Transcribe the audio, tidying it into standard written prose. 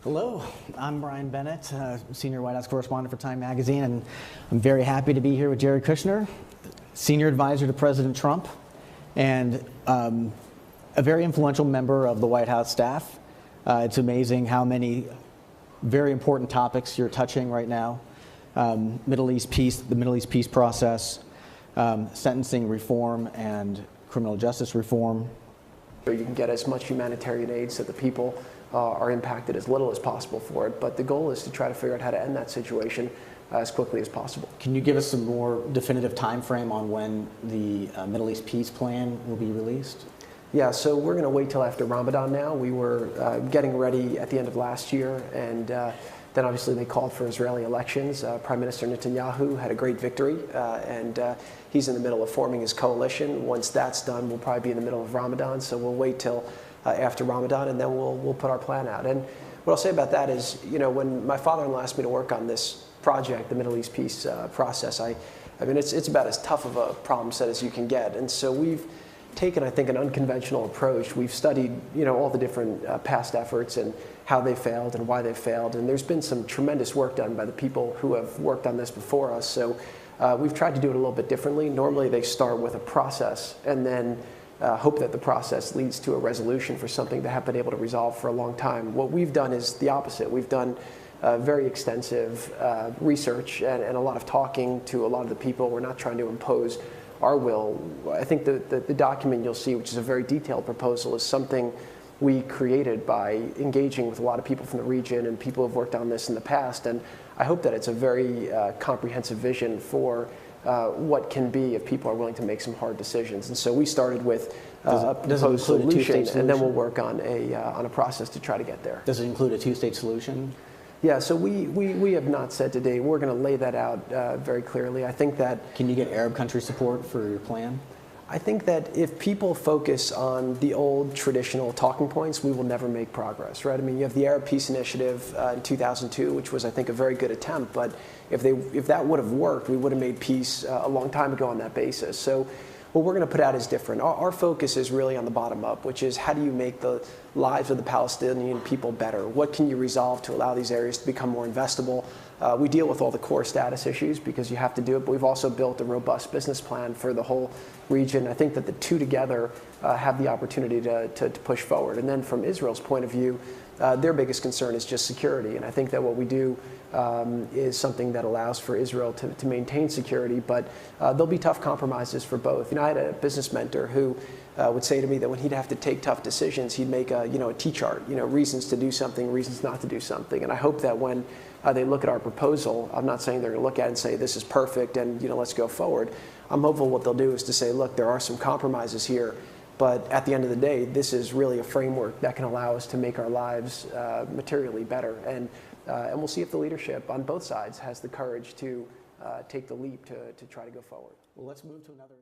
Hello, I'm Brian Bennett, Senior White House Correspondent for Time Magazine, and I'm very happy to be here with Jared Kushner, Senior Advisor to President Trump, and a very influential member of the White House staff. It's amazing how many very important topics you're touching right now. Middle East peace, the Middle East peace process, sentencing reform, and criminal justice reform. You can get as much humanitarian aid so the people are impacted as little as possible for it, but the goal is to try to figure out how to end that situation as quickly as possible. Can you give us some more definitive time frame on when the Middle East peace plan will be released? Yeah, so we're going to wait till after Ramadan now. We were getting ready at the end of last year, and then obviously they called for Israeli elections. Prime Minister Netanyahu had a great victory, and he's in the middle of forming his coalition. Once that's done, we'll probably be in the middle of Ramadan, so we'll wait till after Ramadan, and then we'll put our plan out. And what I'll say about that is, you know, when my father-in-law asked me to work on this project, the Middle East peace process, I mean, it's about as tough of a problem set as you can get. And so we've taken, I think, an unconventional approach. We've studied, you know, all the different past efforts and how they failed and why they failed. And there's been some tremendous work done by the people who have worked on this before us. So we've tried to do it a little bit differently. Normally they start with a process and then hope that the process leads to a resolution for something they have been able to resolve for a long time. What we've done is the opposite. We've done very extensive research and a lot of talking to a lot of the people. We're not trying to impose our will. I think the document you'll see, which is a very detailed proposal, is something we created by engaging with a lot of people from the region and people who have worked on this in the past. And I hope that it's a very comprehensive vision for what can be if people are willing to make some hard decisions. And so we started with a proposed solution, and then we'll work on a process to try to get there. Does it include a two-state solution? Yeah, so we have not said today. We're going to lay that out very clearly. I think that... Can you get Arab country support for your plan? I think that if people focus on the old traditional talking points, we will never make progress, right? I mean, you have the Arab Peace Initiative in 2002, which was, I think, a very good attempt. But if that would have worked, we would have made peace a long time ago on that basis. So what we're going to put out is different. Our focus is really on the bottom up, which is how do you make the lives of the Palestinian people better? What can you resolve to allow these areas to become more investable? We deal with all the core status issues because you have to do it, but we've also built a robust business plan for the whole region. I think that the two together have the opportunity to push forward. And then from Israel's point of view, their biggest concern is just security. And I think that what we do is something that allows for Israel to maintain security, but there'll be tough compromises for both. You know, I had a business mentor who would say to me that when he'd have to take tough decisions, he'd make a T-chart, reasons to do something, reasons not to do something. And I hope that when they look at our proposal, I'm not saying they're going to look at it and say this is perfect and let's go forward. I'm hopeful what they'll do is to say, look, there are some compromises here, but at the end of the day, this is really a framework that can allow us to make our lives materially better. And we'll see if the leadership on both sides has the courage to take the leap to try to go forward. Well, let's move to another.